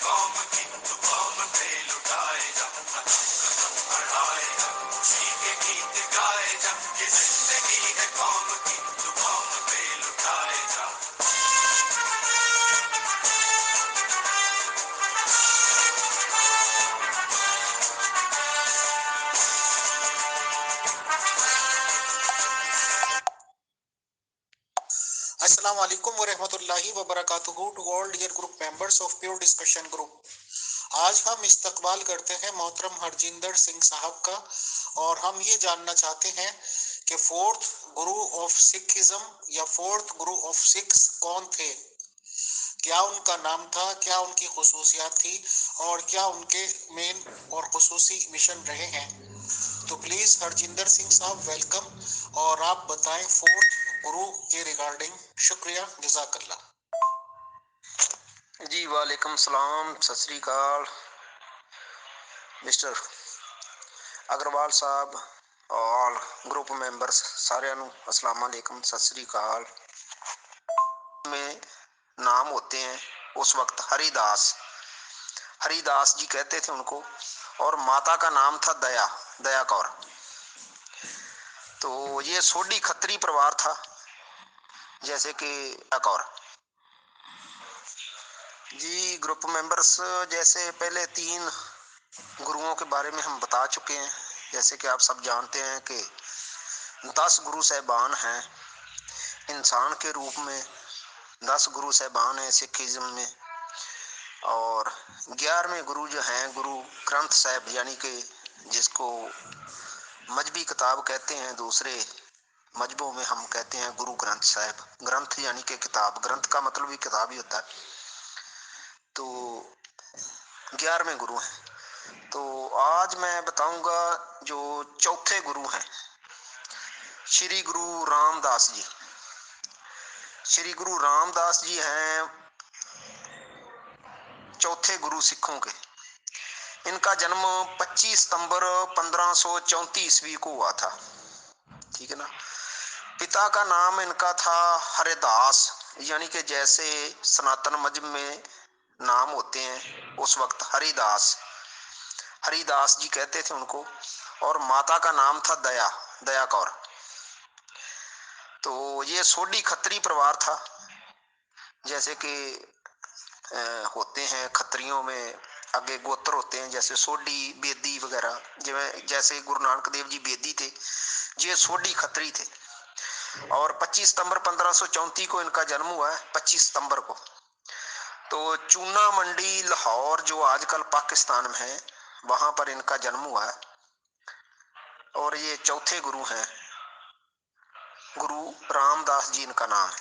कौम की, तू कौम पे लुटाए जा, कदम कदम बढ़ाए जा, खुशी के गीत गाए जा, ये जिंदगी है कौम की, तू कौम पे लुटाए जा। अस्सलाम वालेकुम वरहमतुल्लाहि वबरकातुहू to all dear group members of pure discussion group. आज हम इस्तकबाल करते हैं मोहतरम हरजिंदर सिंह साहब का, और हम ये जानना चाहते हैं कि फोर्थ गुरु ऑफ सिखिज्म या फोर्थ गुरु ऑफ सिख्स कौन थे, क्या उनका नाम था, क्या उनकी खुसूसियात थी, और क्या उनके मेन और खुसूसी मिशन रहे हैं। तो प्लीज हरजिंदर सिंह साहब वेलकम, और आप बताएं फोर्थ गुरु के रिगार्डिंग। शुक्रिया, जज़ाकल्लाह। जी वालेकुम सलाम, सत श्री अकाल मिस्टर अग्रवाल साहब और ग्रुप मेंबर्स साਰਿਆਂ ਨੂੰ अस्सलाम वालेकुम, सत श्री अकाल। में नाम होते हैं उस वक्त हरिदास, हरिदास जी कहते थे उनको, और माता का नाम था दया, दया कौर। तो ये सोडी खत्री परिवार था, जैसे कि कौर जी। ग्रुप मेंबर्स, जैसे पहले 3 गुरुओं के बारे में हम बता चुके हैं। जैसे कि आप सब जानते हैं कि 10 गुरु साहबान हैं इंसान के रूप में, 10 गुरु साहबान हैं सिखिज्म में, और 11वें गुरु जो हैं गुरु ग्रंथ साहब, यानी कि जिसको मजहबी किताब कहते हैं, दूसरे मजहबों में हम कहते हैं गुरु ग्रंथ साहब। ग्रंथ यानी कि किताब, ग्रंथ का मतलब भी किताब ही होता है। तो 11वें गुरु हैं। तो आज मैं बताऊंगा जो चौथे गुरु हैं, श्री गुरु रामदास जी। श्री गुरु रामदास जी हैं चौथे गुरु सिखों के। इनका जन्म 25 सितंबर 1534 ईस्वी को हुआ था, ठीक है ना। पिता का नाम इनका था हरिदास, यानी कि जैसे सनातन मजहब में नाम होते हैं उस वक्त हरिदास, हरिदास जी कहते थे उनको, और माता का नाम था दया, दया कौर। तो ये सोडी खत्री परिवार था, जैसे कि होते हैं खत्रियों में आगे गोत्र होते हैं, जैसे सोडी, बेदी वगैरह। जैसे गुरु नानक देव जी बेदी थे, ये सोडी खत्री थे। और 25 सितंबर 1534 को इनका जन्म हुआ है, 25 सितंबर को। तो चूना मंडी लाहौर, जो आजकल पाकिस्तान में है, वहां पर इनका जन्म हुआ है। और ये चौथे गुरु हैं, गुरु रामदास जी इनका नाम है।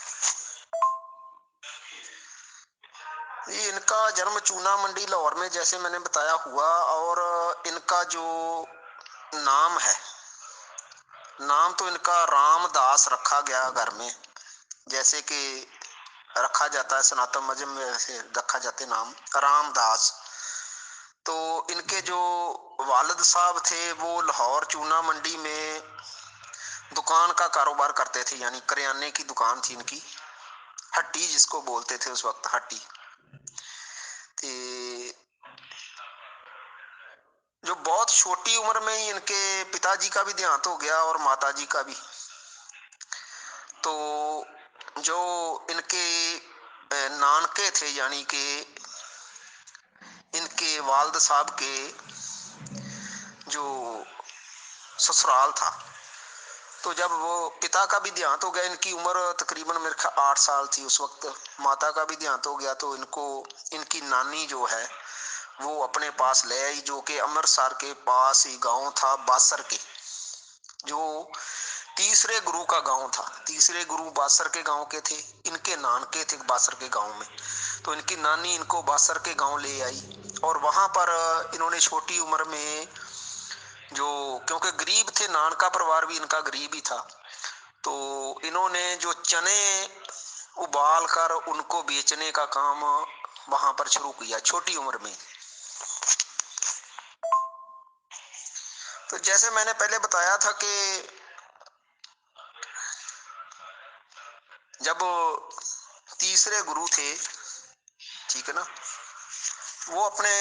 ये इनका जन्म चूना मंडी लाहौर में, जैसे मैंने बताया, हुआ। और इनका जो नाम है, नाम तो इनका रामदास रखा गया घर में, जैसे कि रखा जाता है सनातन मजहब में, ऐसे रखा जाते नाम रामदास। तो इनके जो वालिद साहब थे वो लाहौर चूना मंडी में दुकान का कारोबार करते थे, यानी करियाने की दुकान थी इनकी, हट्टी जिसको बोलते थे उस वक्त, हट्टी। जो बहुत छोटी उम्र में ही इनके पिताजी का भी देहांत हो गया और माताजी का भी। तो जो इनके नानके थे, यानी कि इनके वालिद साहब के जो ससुराल था, तो जब वो पिता का भी देहांत हो गया, इनकी उम्र तकरीबन मेरे ख्याल 8 साल थी उस वक्त, माता का भी देहांत हो गया, तो इनको इनकी नानी जो है वो अपने पास ले आई, जो कि अमृतसर के पास ही गांव था बासर के, जो तीसरे गुरु का गांव था। तीसरे गुरु बासर के गांव के थे, इनके नानके थे बासर के गांव में। तो इनकी नानी इनको बासर के गांव ले आई, और वहां पर इन्होंने छोटी उम्र में, जो क्योंकि गरीब थे, नानका परिवार भी इनका गरीब ही था, तो इन्होंने जो चने उबाल कर उनको बेचने का काम वहां पर शुरू किया छोटी उम्र में। तो जैसे मैंने पहले बताया था कि जब तीसरे गुरु थे, ठीक है ना, वो अपने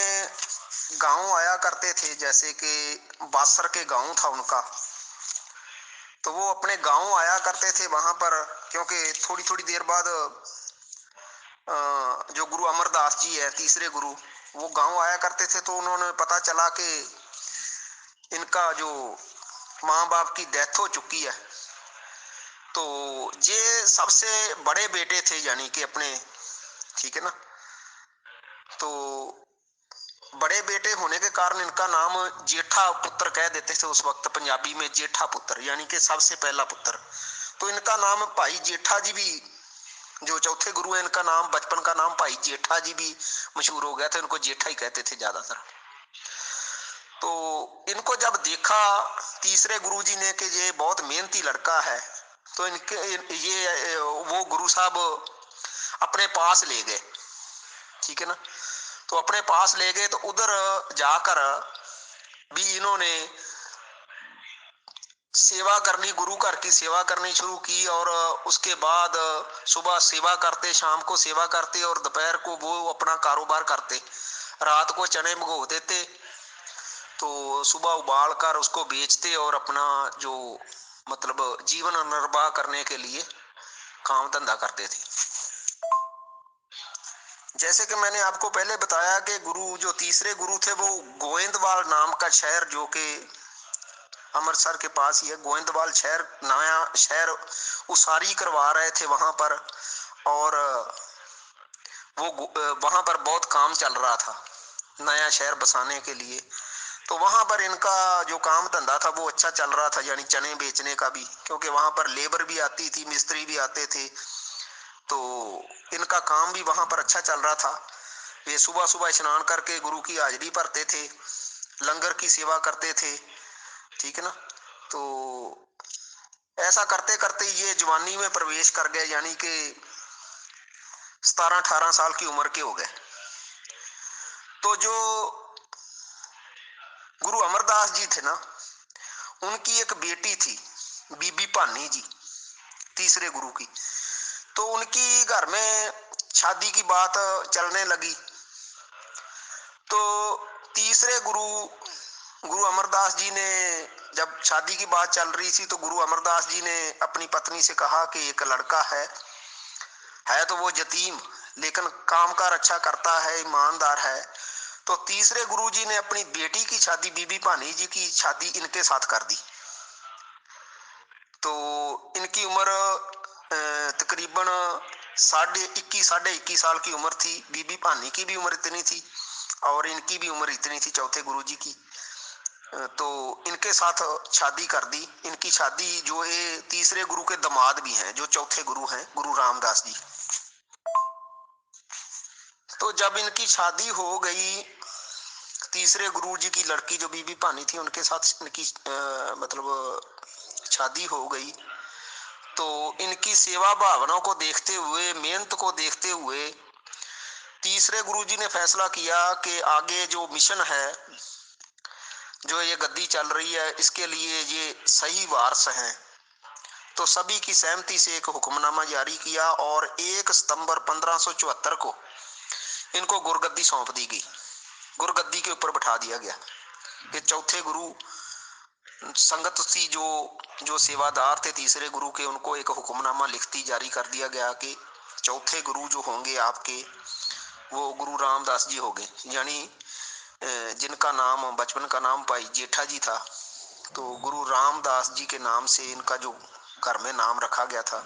गांव आया करते थे, जैसे कि बासर के गांव था उनका, तो वो अपने गांव आया करते थे वहां पर, क्योंकि थोड़ी थोड़ी देर बाद जो गुरु अमरदास जी है तीसरे गुरु, वो गांव आया करते थे। तो उन्होंने पता चला कि इनका जो माँ बाप की डेथ हो चुकी है, तो ये सबसे बड़े बेटे थे यानी कि अपने, ठीक है ना। तो बड़े बेटे होने के कारण इनका नाम जेठा पुत्र कह देते थे उस वक्त, पंजाबी में जेठा पुत्र यानी कि सबसे पहला पुत्र। तो इनका नाम भाई जेठा जी भी, जो चौथे गुरु है, इनका नाम बचपन का नाम भाई जेठा जी भी मशहूर हो गया था, इनको जेठा ही कहते थे ज्यादातर। तो इनको जब देखा तीसरे गुरुजी ने कि ये बहुत मेहनती लड़का है, तो इनके ये वो गुरु साहब अपने पास ले गए, ठीक है ना। तो अपने पास ले गए, तो उधर जाकर भी इन्होंने सेवा करनी, गुरु घर की सेवा करनी शुरू की। और उसके बाद सुबह सेवा करते, शाम को सेवा करते, और दोपहर को वो अपना कारोबार करते। रात को चने भिगो देते, तो सुबह उबाल कर उसको बेचते और अपना जो मतलब जीवन निर्वाह करने के लिए काम धंधा करते थे। जैसे कि मैंने आपको पहले बताया कि गुरु जो तीसरे गुरु थे वो गोविंदवाल नाम का शहर, जो कि अमृतसर के पास ही है, गोविंदवाल शहर, नया शहर उसारी करवा रहे थे वहां पर। और वो वहां पर बहुत काम चल रहा था नया शहर बसाने के लिए। तो वहां पर इनका जो काम धंधा था वो अच्छा चल रहा था, यानी चने बेचने का भी, क्योंकि वहां पर लेबर भी आती थी, मिस्त्री भी आते थे, तो इनका काम भी वहां पर अच्छा चल रहा था। वे सुबह सुबह स्नान करके गुरु की हाजिरी भरते थे, लंगर की सेवा करते थे, ठीक है ना। तो ऐसा करते करते ये जवानी में प्रवेश कर गए, यानी कि 17-18 साल की उम्र के हो गए। तो जो गुरु अमरदास जी थे ना, उनकी एक बेटी थी बीबी भानी जी, तीसरे गुरु की। तो उनकी घर में शादी की बात चलने लगी। तो तीसरे गुरु अमरदास जी ने, जब शादी की बात चल रही थी, तो गुरु अमरदास जी ने अपनी पत्नी से कहा कि एक लड़का है तो वो यतीम, लेकिन कामकाज अच्छा करता है, ईमानदार है। तो तीसरे गुरुजी ने अपनी बेटी की शादी, बीबी भानी जी की शादी इनके साथ कर दी। तो इनकी उम्र तकरीबन 21 साल की उम्र थी। बीबी भानी की भी उम्र इतनी थी और इनकी भी उम्र इतनी थी, चौथे गुरुजी की। तो इनके साथ शादी कर दी। इनकी शादी, जो ये तीसरे गुरु के दामाद भी हैं, जो चौथे गुरु हैं, गुरु रामदास जी। तो जब इनकी शादी हो गई, तीसरे गुरु जी की लड़की जो बीबी भानी थी, उनके साथ इनकी मतलब शादी हो गई। तो इनकी सेवा भावना को देखते हुए, मेहनत को देखते हुए, तीसरे गुरु जी ने फैसला किया कि आगे जो मिशन है, जो ये गद्दी चल रही है, इसके लिए ये सही वारस हैं। तो सभी की सहमति से एक हुक्मनामा जारी किया और 1 सितंबर 1574 को इनको गुरगद्दी सौंप दी गई, गुरगद्दी के ऊपर बैठा दिया गया। ये चौथे गुरु संगत सी जो सेवादार थे तीसरे गुरु के, उनको एक हुक्मनामा लिखती जारी कर दिया गया कि चौथे गुरु जो होंगे आपके, वो गुरु रामदास जी होंगे, यानी जिनका नाम बचपन का नाम भाई जेठा जी था। तो गुरु रामदास जी के नाम से इनका जो घर में नाम रखा गया था।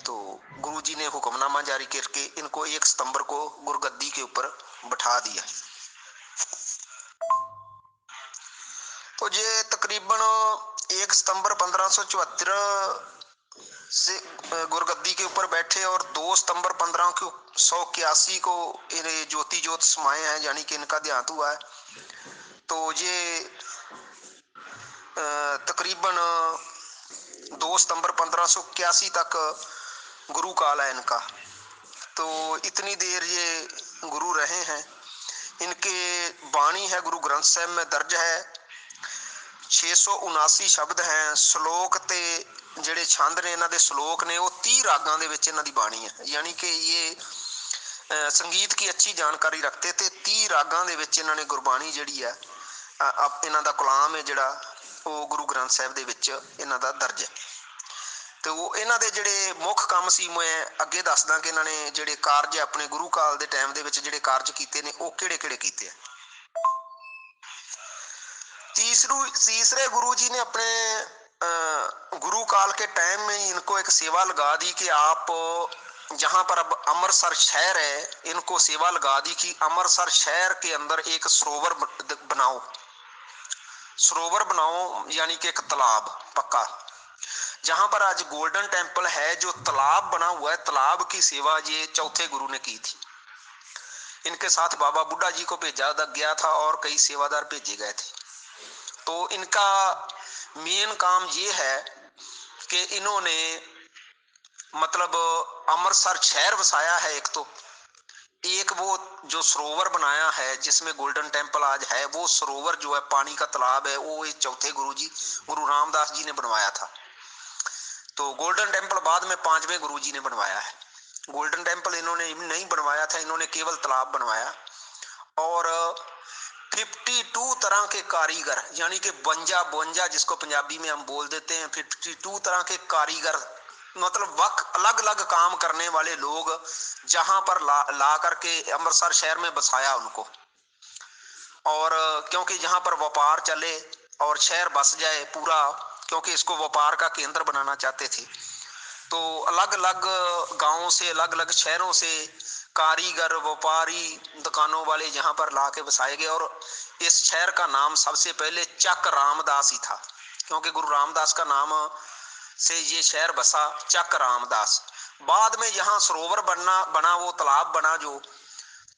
तो गुरु जी ने हुक्मनामा जारी करके इनको 1 सितंबर को गुरगद्दी के ऊपर बैठा दिया। तो ये तकरीबन 1 सितंबर 1574 से गुरगद्दी के ऊपर बैठे और 2 सितंबर 1581 को ज्योति ज्योत समाये हैं, यानी कि इनका देहांत हुआ है। तो ये तकरीबन 2 सितंबर 1581 तक गुरु काल है इनका। तो इतनी देर ये गुरु रहे हैं। इनके बाणी है गुरु ग्रंथ साहिब में दर्ज है, 679 शब्द हैं। श्लोक ते ਜਿਹੜੇ ਛੰਦ ਨੇ, ਇਹਨਾਂ ਦੇ ਸ਼ਲੋਕ ਨੇ, ਉਹ 30 ਰਾਗਾਂ ਦੇ ਵਿੱਚ ਇਹਨਾਂ ਦੀ ਬਾਣੀ ਹੈ। ਯਾਨੀ ਕਿ ਇਹ संगीत की अच्छी जानकारी रखते थे। 30 रागां दे विच इन्हां ने गुरबाणी जिहड़ी है इन्हां दा कलाम है जिहड़ा वो गुरु ग्रंथ साहिब दे विच इन्हां दा दर्ज है। तो इन्हां दे जिहड़े मुख काम सी मैं अगे दसदा कि इन्हां ने जिहड़े कारज अपने गुरु काल दे टाइम दे विच जिहड़े कारज कीते ने वो किहड़े-किहड़े कीते हैं। तीसरे गुरु जी ने अपने गुरु काल के टाइम में ही इनको एक सेवा लगा दी कि आप जहां पर अब अमृतसर शहर है, इनको सेवा लगा दी कि अमृतसर शहर के अंदर एक सरोवर बनाओ। सरोवर बनाओ यानी कि एक तालाब पक्का, जहां पर आज गोल्डन टेम्पल है, जो तालाब बना हुआ है, तालाब की सेवा ये चौथे गुरु ने की थी। इनके साथ बाबा बुड्ढा जी को भेजा गया था और कई सेवादार भेजे गए थे। तो इनका मेन काम ये है कि इन्होंने मतलब अमृतसर शहर वसाया है एक, तो एक वो जो सरोवर बनाया है जिसमें गोल्डन टेम्पल आज है, वो सरोवर जो है पानी का तालाब है, वो ये चौथे गुरु जी गुरु रामदास जी ने बनवाया था। तो गोल्डन टेम्पल बाद में 5वें गुरु जी ने बनवाया है। गोल्डन टेम्पल इन्होंने नहीं बनवाया था, इन्होंने केवल तालाब बनवाया। और 52 तरह के कारीगर यानी कि 52 जिसको पंजाबी में हम बोल देते हैं, 52 तरह के कारीगर मतलब अलग अलग काम करने वाले लोग जहां पर ला करके अमृतसर शहर में बसाया उनको। और क्योंकि जहां पर व्यापार चले और शहर बस जाए पूरा, क्योंकि इसको व्यापार का केंद्र बनाना चाहते थे, तो अलग अलग गांवों से अलग अलग शहरों से कारीगर व्यापारी दुकानों वाले यहाँ पर ला के बसाए गए। और इस शहर का नाम सबसे पहले चक रामदास ही था, क्योंकि गुरु रामदास का नाम से ये शहर बसा, चक रामदास। बाद में यहाँ सरोवर बना वो तालाब बना जो,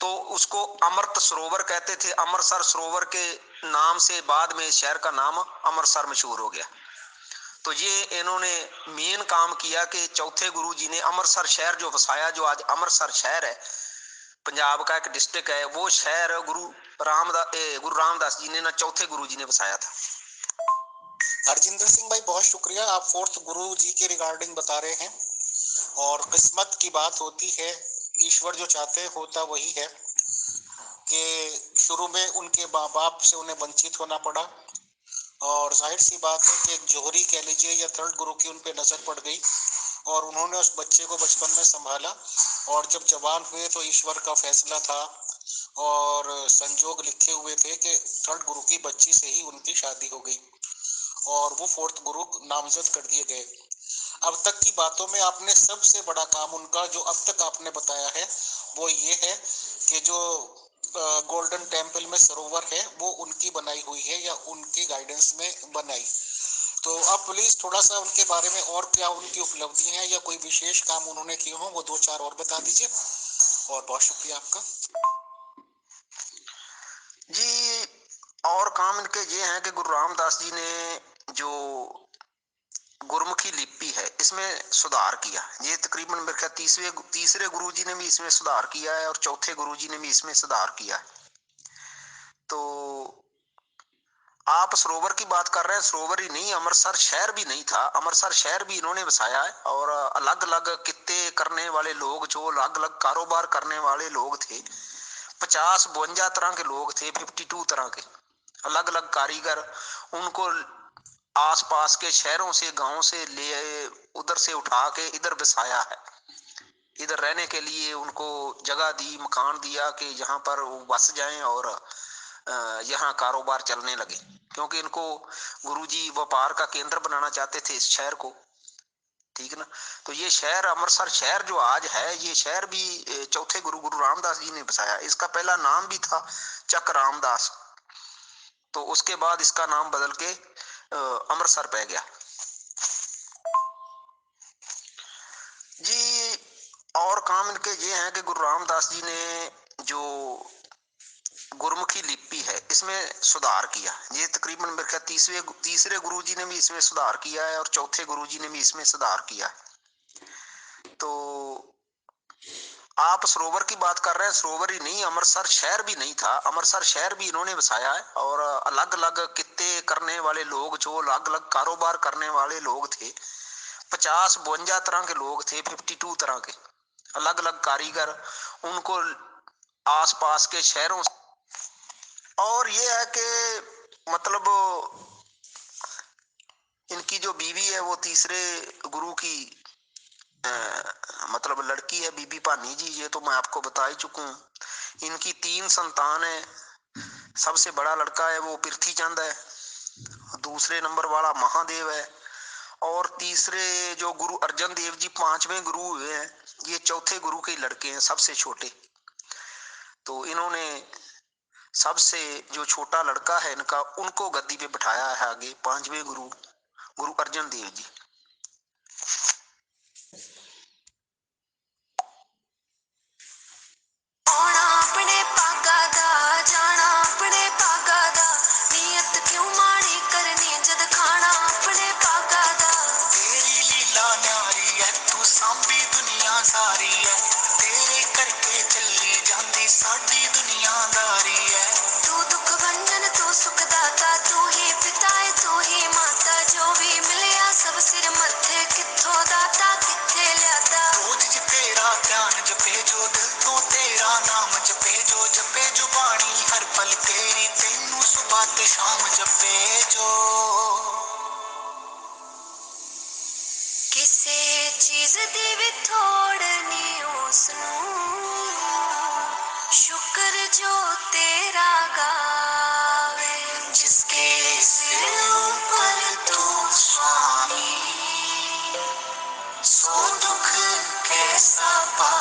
तो उसको अमृत सरोवर कहते थे। अमृतसर सरोवर के नाम से बाद में शहर का नाम अमृतसर मशहूर हो गया। तो ये इन्होंने मेन काम किया कि चौथे गुरु जी ने अमृतसर शहर जो वसाया, जो आज अमृतसर शहर है, पंजाब का एक डिस्ट्रिक्ट है, वो शहर गुरु रामदास जी ने ना चौथे गुरु जी ने बसाया था। हरजिंदर सिंह भाई बहुत शुक्रिया, आप 4th गुरु जी के रिगार्डिंग बता रहे हैं। और किस्मत की बात होती है, ईश्वर जो चाहते हैं होता वही है कि शुरू में उनके माँ बाप से उन्हें वंचित होना पड़ा, और जाहिर सी बात है कि एक जोहरी कह लीजिए या 3rd गुरु की उन पे नजर पड़ गई और उन्होंने उस बच्चे को बचपन में संभाला। और जब जवान हुए तो ईश्वर का फैसला था और संजोग लिखे हुए थे कि 3rd गुरु की बच्ची से ही उनकी शादी हो गई और वो 4th गुरु नामजद कर दिए गए। अब तक की बातों में आपने सबसे बड़ा काम उनका जो अब तक आपने बताया है वो ये है कि जो गोल्डन टेम्पल में सरोवर है वो उनकी बनाई हुई है या उनकी गाइडेंस में बनाई। तो आप प्लीज थोड़ा सा उनके बारे में और क्या उनकी उपलब्धि है या कोई विशेष काम उन्होंने किए हो वो 2-4 और बता दीजिए। और बहुत शुक्रिया आपका जी। और काम इनके ये हैं कि गुरु रामदास जी ने जो गुरमुखी लिपि है इसमें सुधार किया। ये तकरीबन मेरे ख्याल तीसरे गुरु जी ने भी इसमें सुधार किया है और चौथे गुरु जी ने भी इसमें सुधार किया है। तो आप सरोवर की बात कर रहे हैं, सरोवर ही नहीं, अमृतसर शहर भी नहीं था, अमृतसर शहर भी इन्होंने बसाया है। और अलग अलग कित्ते करने वाले लोग, जो अलग अलग कारोबार करने वाले लोग थे, 50-52 तरह के लोग थे, 52 तरह के अलग अलग कारीगर, उनको आसपास के शहरों से गांवों से ले उधर से उठा के इधर बसाया है। इधर रहने के लिए उनको जगह दी, मकान दिया कि यहाँ पर वो बस जाएं और यहाँ कारोबार चलने लगे, क्योंकि इनको गुरुजी व्यापार का केंद्र बनाना चाहते थे इस शहर को, ठीक ना। तो ये शहर अमृतसर शहर जो आज है, ये शहर भी चौथे गुरु रामदास जी ने बसाया। इसका पहला नाम भी था चक रामदास, तो उसके बाद इसका नाम बदल के अमृतसर पै गया जी। और काम इनके ये हैं कि गुरु रामदास जी ने जो गुरमुखी लिपि है इसमें सुधार किया। ये तकरीबन मेरे ख्याल तीसरे गुरु जी ने भी इसमें सुधार किया है और चौथे गुरु जी ने भी इसमें सुधार किया है। तो आप सरोवर की बात कर रहे हैं, सरोवर ही नहीं, अमृतसर शहर भी नहीं था, अमृतसर शहर भी इन्होंने बसाया है। और अलग अलग कित्ते करने वाले लोग, जो अलग अलग कारोबार करने वाले लोग थे, 50-52 तरह के लोग थे, 52 तरह के अलग अलग कारीगर उनको आसपास के शहरों, और ये है कि मतलब इनकी जो बीवी है वो तीसरे गुरु की मतलब लड़की है, बीबी भानी जी, ये तो मैं आपको बता ही चुका हूँ। इनकी 3 संतान है। सबसे बड़ा लड़का है वो पृथ्वी चंद है, दूसरे नंबर वाला महादेव है, और तीसरे जो गुरु अर्जन देव जी 5वें गुरु हुए हैं, ये चौथे गुरु के लड़के हैं, सबसे छोटे। तो इन्होंने सबसे जो छोटा लड़का है इनका, उनको गद्दी पे बिठाया है आगे, 5वें गुरु गुरु अर्जन देव जी। अपने पागा दा जाना, अपने पागा दा नियत क्यों माड़ी करनी जद खाना अपने पागा दा। तेरी लीला न्यारी है, तू सांभी दुनिया सारी है, तेरे करके चली जांदी साडी दुनियादारी है। तू दुख भंजन तू सुख दाता, तू ही पिता है तू ही माता, जो भी मिलया सब सिर मथे, किथों दाता किथे ल्यादा। रोज ज तेरा ध्यान जपे जो, दिल तो तेरा नाम जपे जो, जपे जो बाणी हर पल तेरी, तेनू सुबह ते शाम जपे जो। किसे चीज दी भी थोड़ नी उसनू, शुक्र जो तेरा गावे, जिसके सिर ऊपर तू स्वामी, सो दुख कैसा पाए।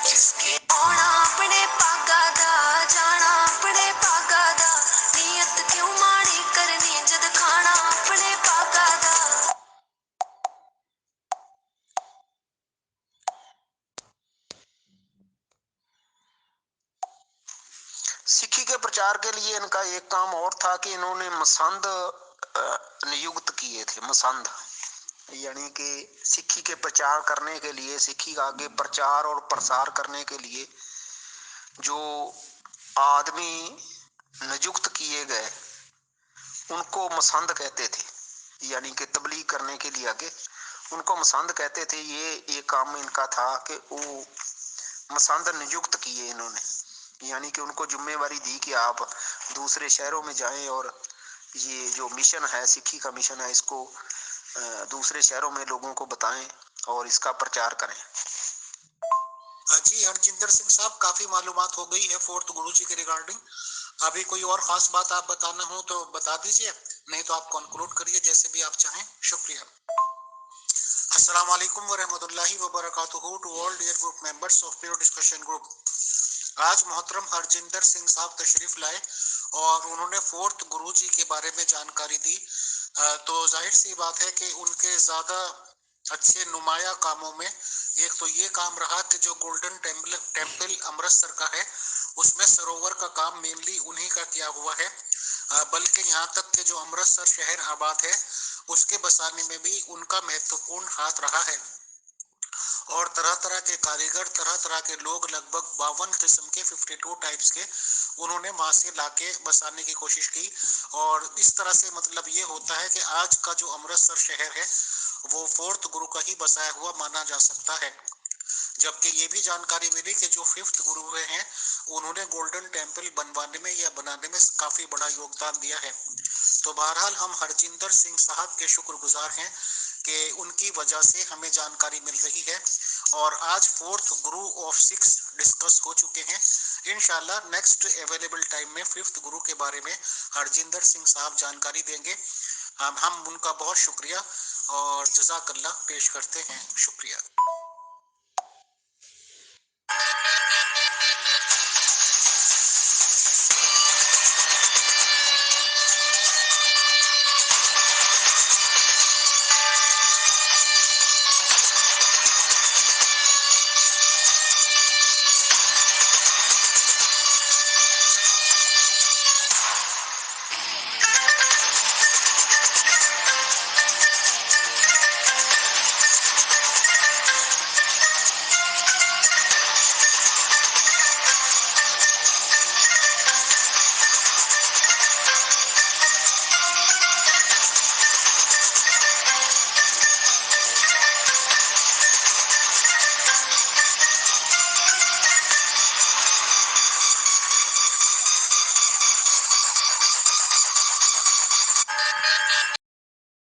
जिसके आना अपने पागा दा जाना, अपने पागा दा नियत क्यों माड़ी करनी जद खाना अपने पागा दा। सिक्खी के प्रचार के लिए इनका एक काम और था कि इन्होंने मसंद नियुक्त किए थे। मसंद यानी कि सिक्खी के प्रचार करने के लिए, सिक्खी का आगे प्रचार और प्रसार करने के लिए जो आदमी नियुक्त किए गए उनको मसंद कहते थे। यानी कि तबलीग करने के लिए आगे उनको मसंद कहते थे। ये काम इनका था कि वो मसंद नियुक्त किए इन्होंने, यानी कि उनको जिम्मेवारी दी कि आप दूसरे शहरों में जाएं और ये जो मिशन है, सिक्खी का मिशन है, इसको दूसरे शहरों में लोगों को बताएं और इसका प्रचार करें। जी हरजिंदर सिंह साहब, काफी मालूमात हो गई है 4th गुरु जी के रिगार्डिंग। अभी कोई और खास बात आप बताना हो तो बता दीजिए, नहीं तो आप कंक्लूड करिए, जैसे भी आप चाहें। शुक्रिया। अस्सलाम वालेकुम व रहमतुल्लाहि व बरकातुहू to all dear group members of pure discussion group. आज मोहतरम हरजिंदर सिंह साहब तशरीफ लाए और उन्होंने 4th गुरु जी के बारे में जानकारी दी। तो जाहिर सी बात है कि उनके ज्यादा अच्छे नुमाया कामों में एक तो ये काम रहा कि जो गोल्डन टेम्पल अमृतसर का है, उसमें सरोवर का काम मेनली उन्हीं का किया हुआ है। बल्कि यहाँ तक कि जो अमृतसर शहर आबाद है उसके बसाने में भी उनका महत्वपूर्ण हाथ रहा है। और तरह तरह के कारीगर, तरह तरह के लोग, लगभग 52 किस्म के 52 टाइप्स के उन्होंने वहां से लाके बसाने की कोशिश की। और इस तरह से मतलब ये होता है कि आज का जो अमृतसर शहर है वो 4th गुरु का ही बसाया हुआ माना जा सकता है। जबकि ये भी जानकारी मिली कि जो 5th गुरु हुए हैं उन्होंने गोल्डन टेम्पल बनवाने में या बनाने में काफी बड़ा योगदान दिया है। तो बहरहाल हम हरजिंदर सिंह साहब के शुक्रगुजार हैं कि उनकी वजह से हमें जानकारी मिल रही है। और आज 4th गुरु ऑफ 6 डिस्कस हो चुके हैं। इंशाल्लाह नेक्स्ट अवेलेबल टाइम में 5th गुरु के बारे में हरजिंदर सिंह साहब जानकारी देंगे। हम उनका बहुत शुक्रिया और जज़ाकल्लाह पेश करते हैं। शुक्रिया।